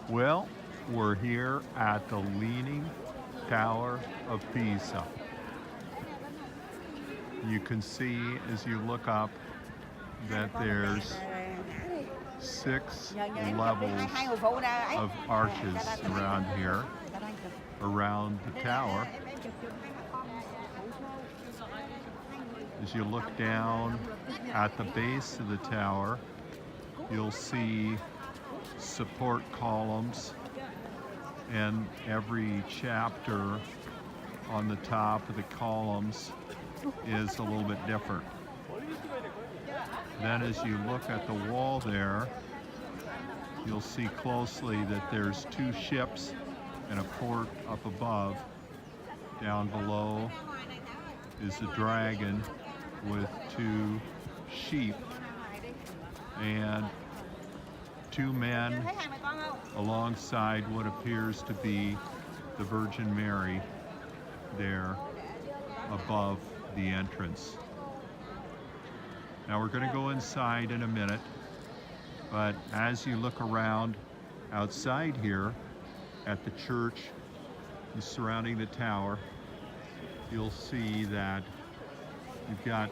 Well, we're here at the Leaning Tower of Pisa. You can see as you look up that there's 6 levels of arches around here, around the tower. As you look down at the base of the tower, you'll see support columns, and every chapter on the top of the columns is a little bit different. Then as you look at the wall there, you'll see closely that there's 2 ships and a port up above. Down below is a dragon with 2 sheep and 2 men alongside what appears to be the Virgin Mary there above the entrance. Now we're going to go inside in a minute, but as you look around outside here at the church surrounding the tower, you'll see that you've got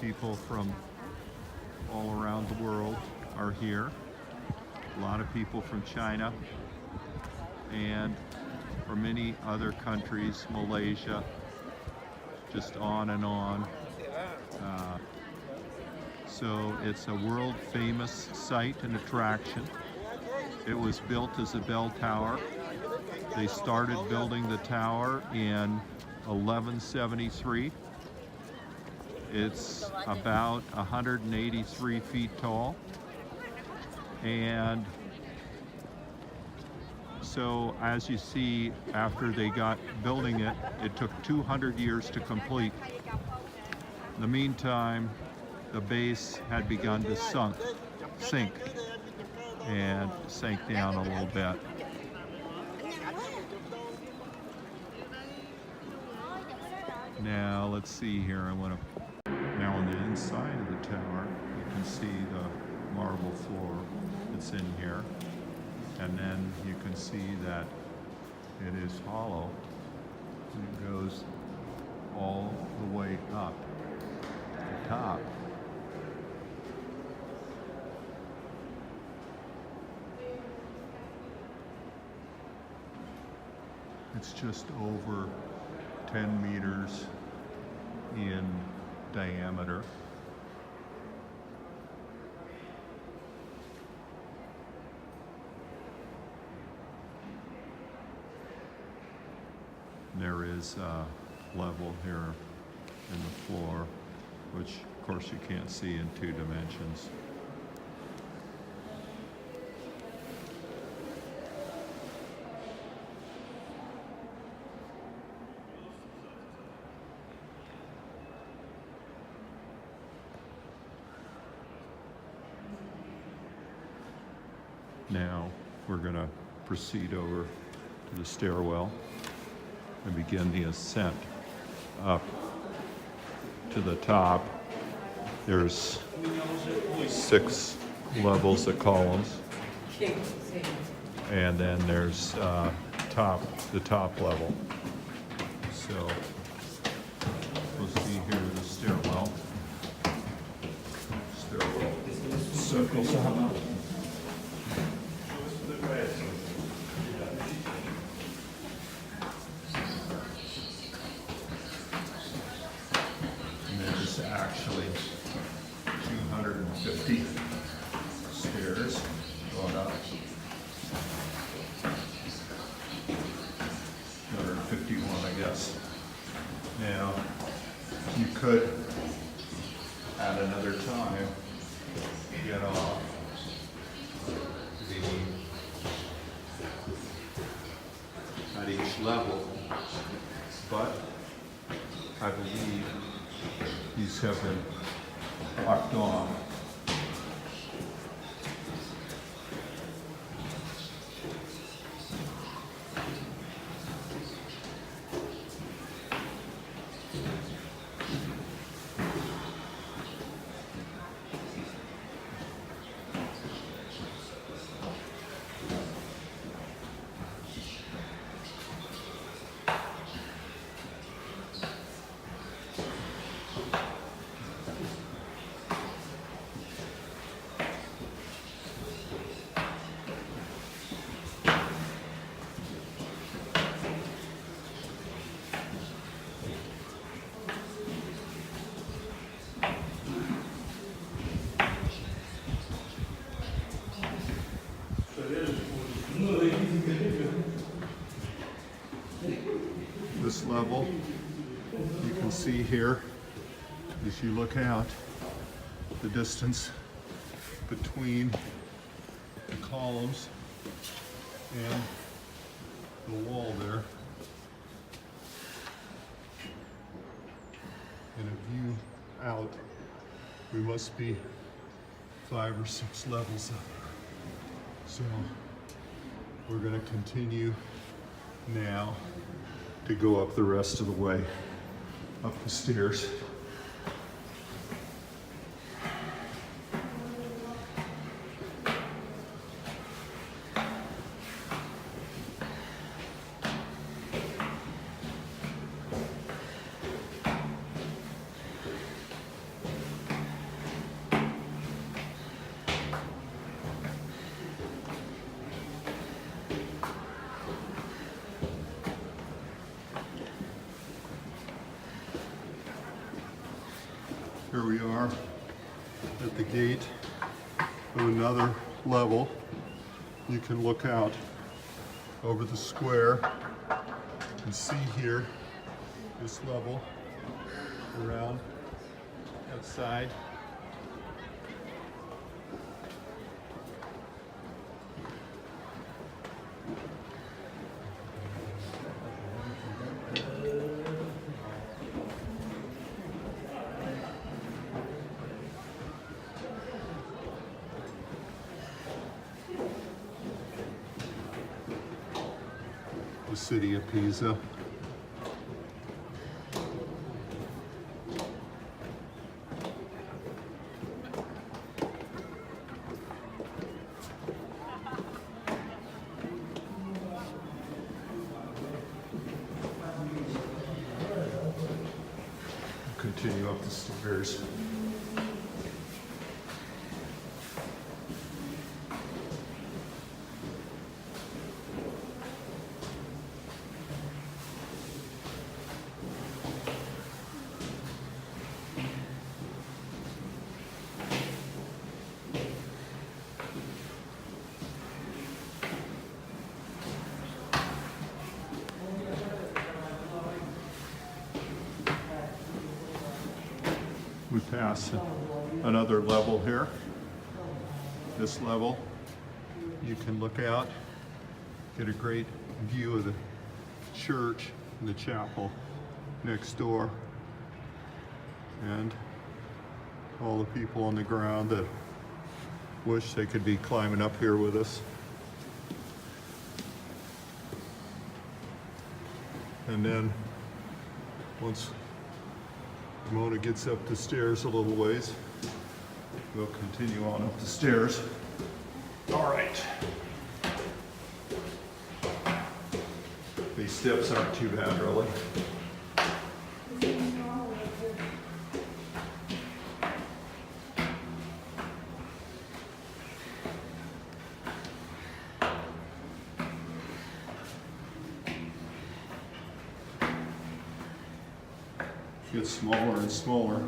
people from all around the world are here. A lot of people from China and from many other countries, Malaysia, just on and on. So it's a world famous site and attraction. It was built as a bell tower. They started building the tower in 1173. It's about 183 feet tall. And so as you see, after they got building it, it took 200 years to complete. In the meantime, the base had begun to sink and sank down a little bit. Now let's see here. Now on the inside of the tower, you can see the marble floor that's in here, and then you can see that it is hollow, and it goes all the way up to the top. It's just over 10 meters in diameter. There is a level here in the floor, which of course you can't see in 2 dimensions. Now we're going to proceed over to the stairwell and begin the ascent up to the top. There's 6 levels of columns, and then there's the top level. So we'll see here the stairwell. Circles up. Actually 250 stairs going up. 251, I guess. Now, you could, at another time, get off at each level, but I believe these have been locked off. This level, you can see here, as you look out, the distance between the columns and the wall there. And a view out, we must be 5 or 6 levels up. So we're going to continue now to go up the rest of the way up the stairs. Here we are at the gate of another level. You can look out over the square and see here this level around outside. The city of Pisa. Continue up the stairs. We pass another level here. This level, you can look out, get a great view of the church and the chapel next door, and all the people on the ground that wish they could be climbing up here with us. And then once Mona gets up the stairs a little ways, we'll continue on up the stairs. All right. These steps aren't too bad, really. Get smaller and smaller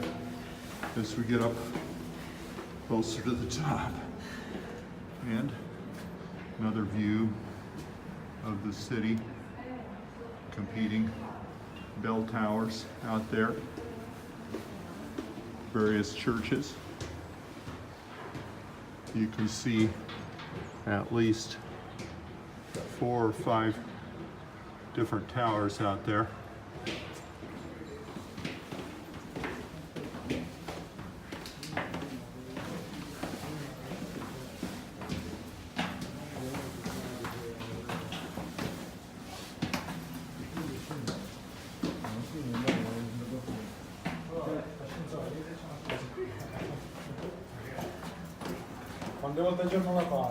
as we get up closer to the top. And another view of the city, competing bell towers out there, various churches. You can see at least 4 or 5 different towers out there. Quante volte al giorno la fa?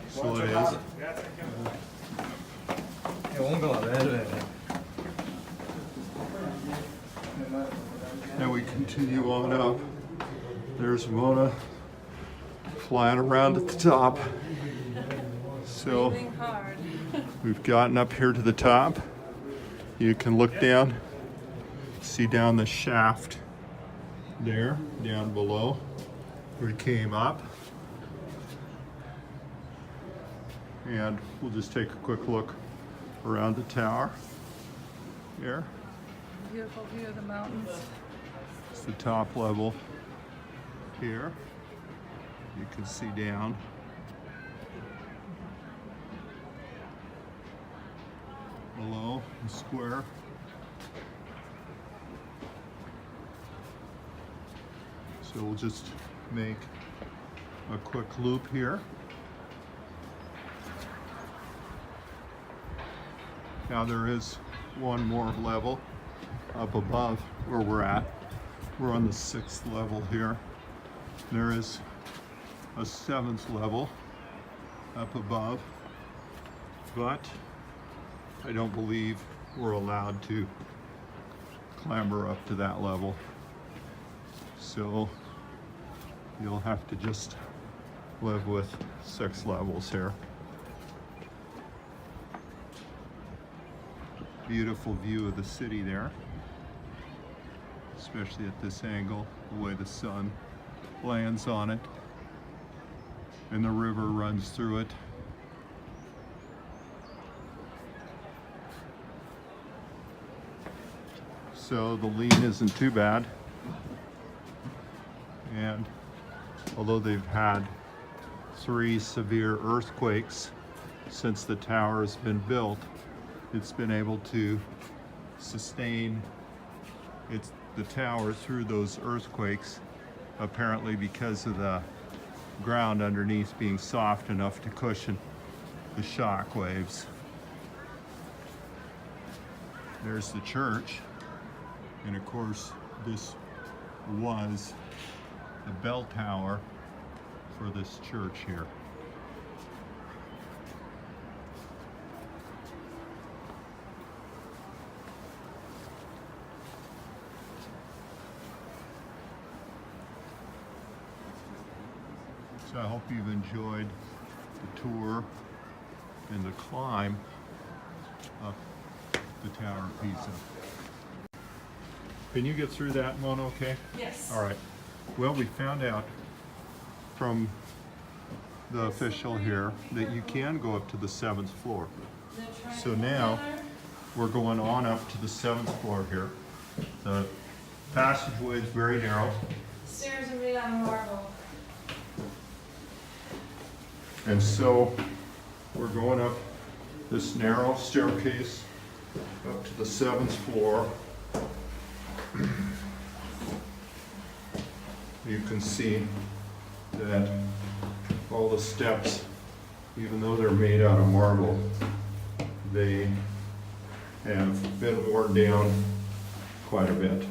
So it is. Comunque va bene. And we continue on up. There's Mona flying around at the top. So we've gotten up here to the top. You can look down, see down the shaft there down below. We came up. And we'll just take a quick look around the tower here. Beautiful view of the mountains. It's the top level here. You can see down. Below the square. So we'll just make a quick loop here. Now there is one more level up above where we're at. We're on the 6th level here. There is a 7th level up above, but I don't believe we're allowed to clamber up to that level. So you'll have to just live with 6 levels here. Beautiful view of the city there, especially at this angle, the way the sun lands on it and the river runs through it. So the lean isn't too bad, and although they've had 3 severe earthquakes since the tower has been built, it's been able to sustain the tower through those earthquakes, apparently because of the ground underneath being soft enough to cushion the shock waves. There's the church, and of course this was the bell tower for this church here. So I hope you've enjoyed the tour and the climb up the Tower of Pisa. Can you get through that, Mona, okay? Yes. All right. Well, we found out from the official here that you can go up to the 7th floor. So now we're going on up to the 7th floor here. The passageway is very narrow. Stairs are made out of marble. And so we're going up this narrow staircase up to the 7th floor. You can see that all the steps, even though they're made out of marble, they have been worn down quite a bit.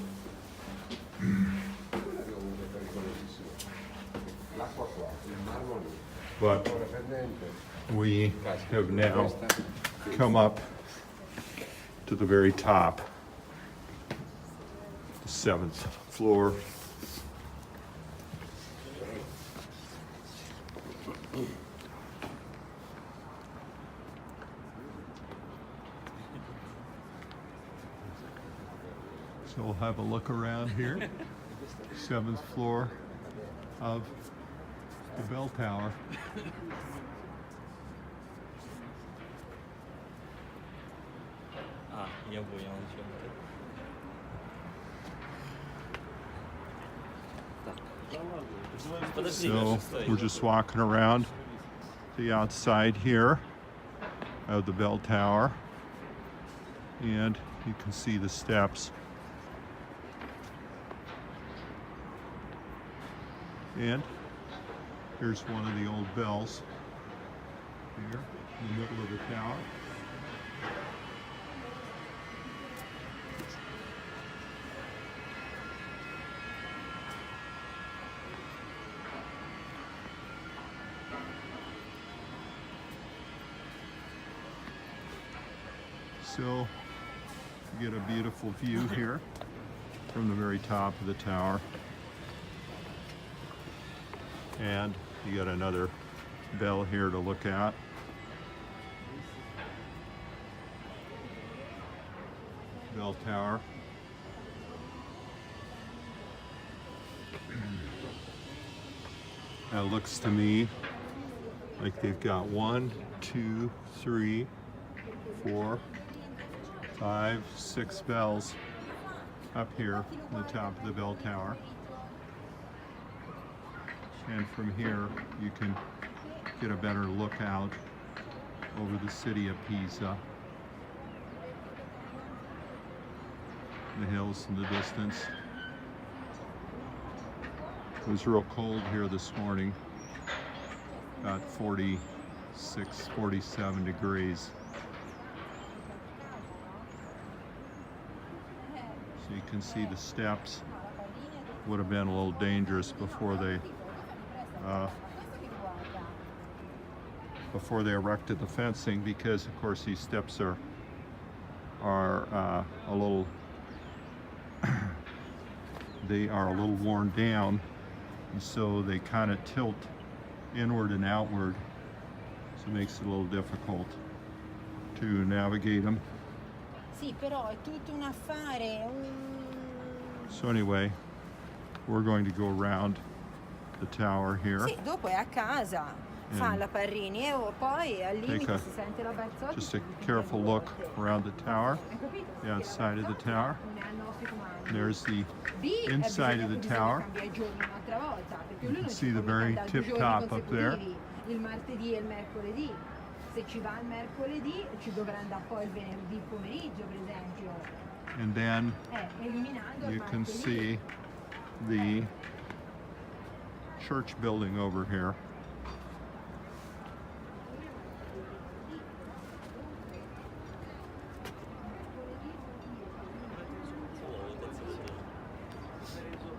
But we have now come up to the very top, the 7th floor. So we'll have a look around here. 7th floor of the bell tower. So we're just walking around the outside here of the bell tower, and you can see the steps. And here's one of the old bells here in the middle of the tower. So you get a beautiful view here from the very top of the tower. And you got another bell here to look at. Bell tower. Now it looks to me like they've got 1, 2, 3, 4, 5, 6 bells up here on the top of the bell tower. And from here you can get a better look out over the city of Pisa. The hills in the distance. It was real cold here this morning, about 46, 47 degrees. So you can see the steps would have been a little dangerous before they erected the fencing, because of course these steps are a little they are a little worn down, and so they kind of tilt inward and outward, so it makes it a little difficult to navigate them. Sì, però è tutto un affare. So anyway, we're going to go around the tower here. Sì, dopo è a casa, fa la Parrini e poi al limite si sente la Barzotti. Just a careful look around the tower, the outside of the tower. There's the inside of the tower. You can see the very tip top up there. Il martedì e il mercoledì. Se ci va il mercoledì ci dovrà andare poi il venerdì pomeriggio, per esempio. And then you can see the church building over here.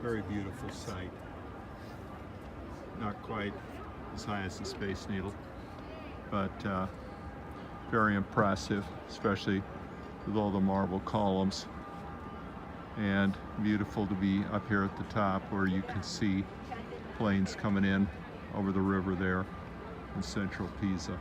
Very beautiful sight. Not quite as high as the Space Needle, but very impressive, especially with all the marble columns. And beautiful to be up here at the top where you can see planes coming in over the river there in central Pisa.